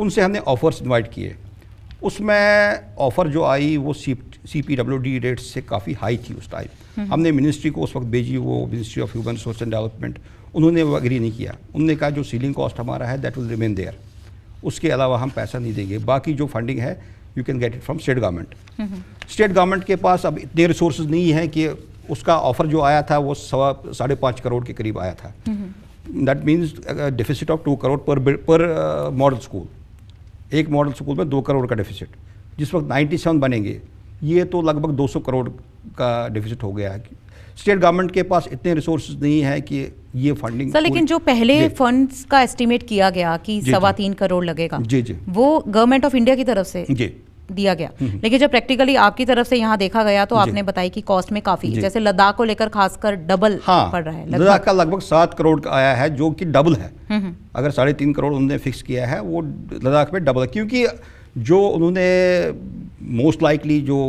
उनसे हमने offers invite किए। उसमें ऑफ़र जो आई वो CPWD रेट्स से काफ़ी हाई थी उस टाइम। हमने मिनिस्ट्री को उस वक्त भेजी, वो ministry of human resource and development, उन्होंने वो एग्री नहीं किया। उन्होंने कहा जो सीलिंग कॉस्ट हमारा है दैट विल रिमेन देयर, उसके अलावा हम पैसा नहीं देंगे, बाकी जो फंडिंग है you can get it from state government. State government के पास अब इतने रिसोर्सेज नहीं है कि उसका ऑफ़र जो आया था वो 5.5 करोड़ के करीब आया था। That means deficit of 2 crore पर मॉडल स्कूल। एक मॉडल स्कूल में 2 करोड़ का डेफिसिट, जिस वक्त 97 बनेंगे, ये तो लगभग 200 करोड़ का डेफिसिट हो गया है। स्टेट गवर्नमेंट के पास इतने रिसोर्सेज नहीं है कि ये फंडिंग। सर लेकिन जो पहले फंड्स का एस्टिमेट किया गया कि 3.25 करोड़ लगेगा, जी जी, वो गवर्नमेंट ऑफ इंडिया की तरफ से जी दिया गया, लेकिन जब प्रैक्टिकली आपकी तरफ से यहाँ देखा गया तो आपने बताया कि कॉस्ट में काफी, जैसे लद्दाख को लेकर खासकर डबल पड़ रहा है। लद्दाख का लगभग 7 करोड़ का आया है, जो कि डबल है। अगर 3.5 करोड़ उन्होंने फिक्स किया है, वो लद्दाख में डबल है, क्योंकि जो उन्होंने मोस्ट लाइकली जो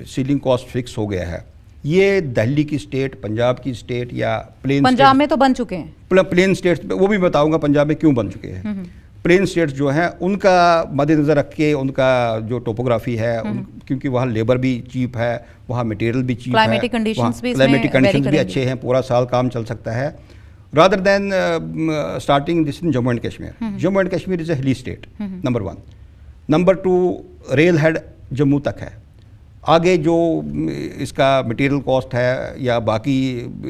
सीलिंग कॉस्ट फिक्स हो गया है, ये दिल्ली की स्टेट, पंजाब की स्टेट या प्लेन, पंजाब में तो बन चुके हैं, प्लेन स्टेट्स, वो भी बताऊंगा पंजाब में क्यों बन चुके हैं। प्लेन स्टेट्स जो हैं उनका मद्देनज़र रख के, उनका जो टोपोग्राफी है, क्योंकि वहाँ लेबर भी चीप है, वहाँ मटेरियल भी चीप है, क्लाइमेटिक कंडीशंस भी अच्छे हैं, पूरा साल काम चल सकता है, rather than starting this in Jammu and Kashmir. Jammu and Kashmir is a हिली state, number 1। Number 2, rail head Jammu तक है, आगे जो इसका मटेरियल कॉस्ट है या बाकी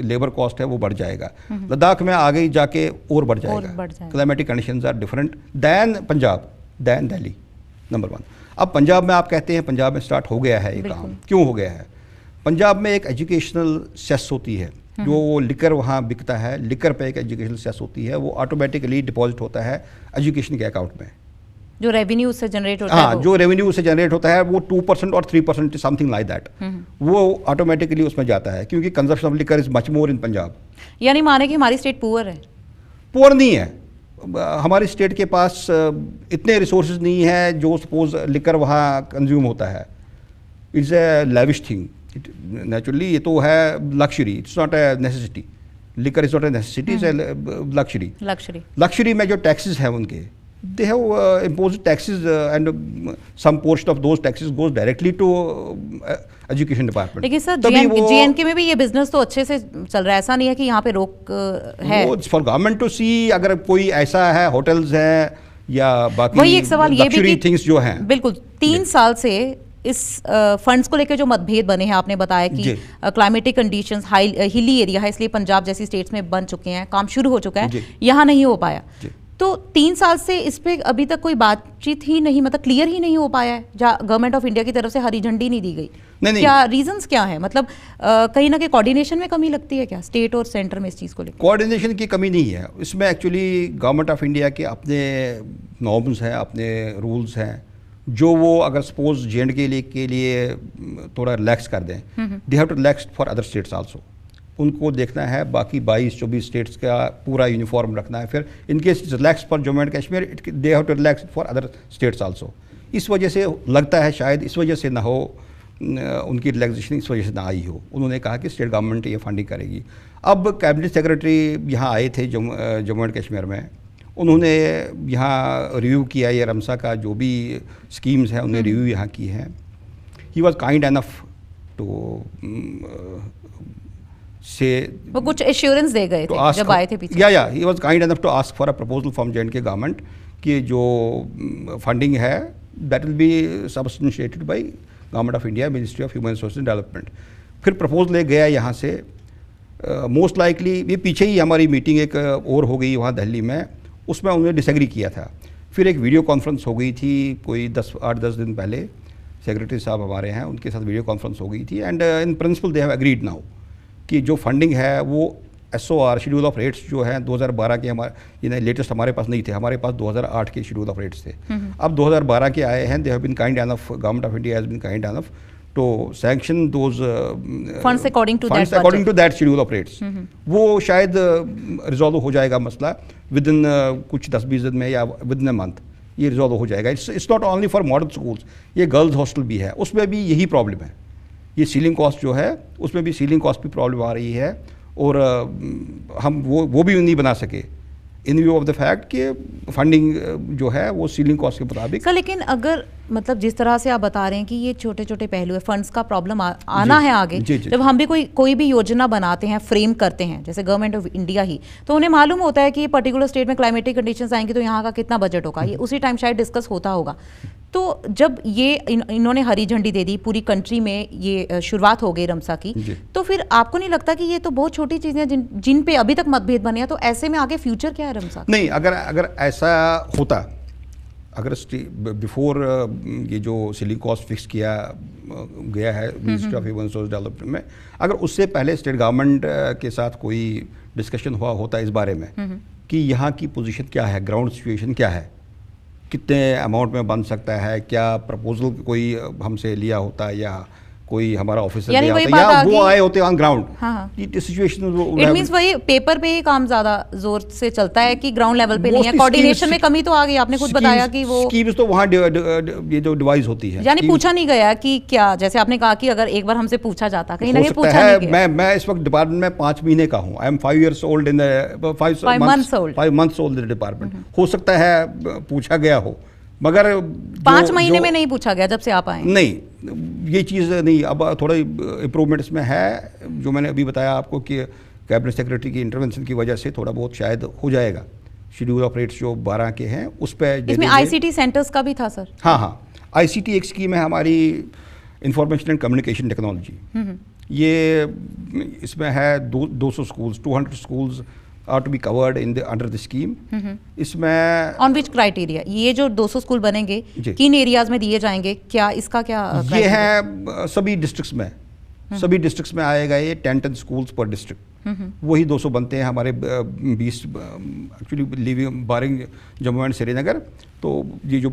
लेबर कॉस्ट है वो बढ़ जाएगा। लद्दाख में आगे जाके और बढ़ जाएगा। Climatic conditions are different than Punjab, than Delhi, number 1। अब पंजाब में आप कहते हैं पंजाब में स्टार्ट हो गया है ये काम, क्यों हो गया है? पंजाब में एक एजुकेशनल सेस होती है, जो लिकर वहाँ बिकता है, लिकर पे एक एजुकेशनल सेस होती है, वो ऑटोमेटिकली डिपॉजिट होता है एजुकेशन के अकाउंट में, जो रेवेन्यू उससे जनरेट होता है। हाँ, जो रेवेन्यू उससे जनरेट होता है वो 2% और 3% समथिंग लाइक दैट, वो ऑटोमेटिकली उसमें जाता है, क्योंकि consumption of liquor is much more in Punjab. यानी माने कि हमारी स्टेट पुअर है? पुअर नहीं है, हमारी स्टेट के पास इतने रिसोर्सेज नहीं है जो सपोज लिकर वहाँ कंज्यूम होता है। It's a lavish thing, naturally ये तो है luxury, it's not a necessity. Liquor is not a necessity, it's a luxury. Luxury में जो टैक्सेस हैं उनके, they have imposed taxes and some portion of those taxes goes directly to education department। लेकिन sir JNK में भी ये business तो अच्छे से चल रहा है, ऐसा नहीं है कि यहाँ पे रोक है। फॉर गवर्नमेंट टू सी, अगर कोई ऐसा है, होटल्स हैं या बाकी वही एक सवाल ये भी थिंग्स जो हैं, बिल्कुल 3 साल से इस फंड्स को लेकर जो मतभेद बने हैं, आपने बताया कि क्लाइमेटिक कंडीशंस हिली एरिया है, इसलिए पंजाब जैसी स्टेट्स में बन चुके हैं, काम शुरू हो चुका है, यहाँ नहीं हो पाया। तो 3 साल से इस पे अभी तक कोई बातचीत ही नहीं, मतलब क्लियर ही नहीं हो पाया है, जहाँ गवर्नमेंट ऑफ इंडिया की तरफ से हरी झंडी नहीं दी गई। नहीं। क्या रीजंस क्या है? मतलब कहीं ना कहीं कोऑर्डिनेशन में कमी लगती है क्या स्टेट और सेंटर में इस चीज़ को लेकर? कोऑर्डिनेशन की कमी नहीं है इसमें, एक्चुअली गवर्नमेंट ऑफ इंडिया के अपने नॉर्म्स हैं, अपने रूल्स हैं, जो वो अगर सपोज JNK के लिए थोड़ा रिलैक्स कर दें, they have to relax for other states also. उनको देखना है बाकी 22-24 स्टेट्स का पूरा यूनिफॉर्म रखना है। फिर in case relax for Jammu and Kashmir, they have to relax for other states also. इस वजह से लगता है शायद इस वजह से ना हो, उनकी रिलैक्सेशन इस वजह से ना आई हो। उन्होंने कहा कि स्टेट गवर्नमेंट ये फंडिंग करेगी। अब कैबिनेट सेक्रेटरी यहाँ आए थे जम्मू एंड कश्मीर में, उन्होंने यहाँ रिव्यू किया ये रमसा का जो भी स्कीम्स हैं, उन्होंने रिव्यू यहाँ की है। He was kind enough to say वो कुछ एश्योरेंस दे गए थे जब आए थे पीछे। या he was kind enough to ask for a proposal from JNK government कि जो फंडिंग है that will be substantiated by government of India, ministry of human resource and development. फिर प्रपोजल ले गया यहाँ से, मोस्ट लाइकली ये पीछे ही हमारी मीटिंग एक और हो गई वहाँ दिल्ली में, उसमें उन्होंने डिसएग्री किया था। फिर एक वीडियो कॉन्फ्रेंस हो गई थी कोई 8-10 दिन पहले, सेक्रेटरी साहब हमारे हैं, उनके साथ वीडियो कॉन्फ्रेंस हो गई थी, and in principle they have agreed now कि जो फंडिंग है वो SOR शेड्यूल ऑफ रेट्स जो है 2012 के, हमारे लेटेस्ट हमारे पास नहीं थे, हमारे पास 2008 के शेड्यूल ऑफ रेट्स थे। अब 2012 के आए हैं, they have been kind enough, government of India has been kind enough to sanction those funds according to that schedule of rates. वो शायद रिजॉल्व हो जाएगा मसला विद इन कुछ 10-20 दिन में या विद इन अ मंथ ये रिजॉल्व हो जाएगा। It's not only for model schools, ये गर्ल्स हॉस्टल भी है, उसमें भी यही प्रॉब्लम है। ये सीलिंग कॉस्ट जो है उसमें भी सीलिंग कॉस्ट भी प्रॉब्लम आ रही है, और हम वो भी नहीं बना सके इन व्यू ऑफ द फैक्ट कि फंडिंग जो है वो सीलिंग कॉस्ट के मुताबिक। सर लेकिन अगर मतलब जिस तरह से आप बता रहे हैं कि ये छोटे छोटे पहलू है, फंड्स का प्रॉब्लम आना है आगे, जब हम भी कोई भी योजना बनाते हैं, फ्रेम करते हैं, जैसे गवर्नमेंट ऑफ इंडिया ही, तो उन्हें मालूम होता है कि पर्टिकुलर स्टेट में क्लाइमेटिक कंडीशंस आएंगी तो यहाँ का कितना बजट होगा, ये उसी टाइम शायद डिस्कस होता होगा। तो जब ये इन्होंने हरी झंडी दे दी, पूरी कंट्री में ये शुरुआत हो गई रमसा की, तो फिर आपको नहीं लगता कि ये तो बहुत छोटी चीज़ें हैं जिन पे अभी तक मतभेद बने हैं, तो ऐसे में आगे फ्यूचर क्या है रमसा? नहीं, अगर ऐसा होता, अगर बिफोर ये जो सीलिंग कॉस्ट फिक्स किया गया है ministry of human resource development में, अगर उससे पहले स्टेट गवर्नमेंट के साथ कोई डिस्कशन हुआ होता इस बारे में कि यहाँ की पोजीशन क्या है, ग्राउंड सिचुएशन क्या है, कितने अमाउंट में बन सकता है, क्या प्रपोजल कोई हमसे लिया होता है या कोई हमारा ऑफिसर लिया होता है, या वो आए होते on ground. Situation it means वही पेपर पे ही काम ज्यादा जोर से चलता है कि ग्राउंड लेवल पे नहीं है, कोऑर्डिनेशन में कमी तो आ गई। आपने खुद बताया कि वो स्कीम्स तो वहाँ ये जो डिवाइस होती है, यानी पूछा नहीं गया कि क्या, जैसे आपने कहा कि अगर एक बार हमसे पूछा जाता, कहीं ना कहीं पूछा नहीं गया। मैं इस वक्त डिपार्टमेंट में 5 महीने का हूँ, I am 5 years old in 5 months old in department. हो सकता है पूछा गया हो, मगर 5 महीने में नहीं पूछा गया जब से आप आए? नहीं, ये चीज़ नहीं। अब थोड़ा इम्प्रूवमेंट इसमें है, जो मैंने अभी बताया आपको कि कैबिनेट सेक्रेटरी की इंटरवेंशन की वजह से थोड़ा बहुत शायद हो जाएगा। शेड्यूल ऑफ रेट्स जो 12 के हैं उस पर, इसमें ICT सेंटर्स का भी था सर? हाँ, ICT एक स्कीम है हमारी, इंफॉर्मेशन एंड कम्युनिकेशन टेक्नोलॉजी। ये इसमें है 200 schools, 200 schools are to be covered in the under the scheme। इसमें on which criteria ये जो 200 स्कूल बनेंगे किन एरियाज में दिए जाएंगे, क्या इसका क्या ये है सभी डिस्ट्रिक्ट्स में, सभी डिस्ट्रिक्ट्स में आएगा ये 10 स्कूल्स पर डिस्ट्रिक्ट, वही 200 बनते हैं हमारे 20 actually living barring Jammu and Srinagar. तो ये जो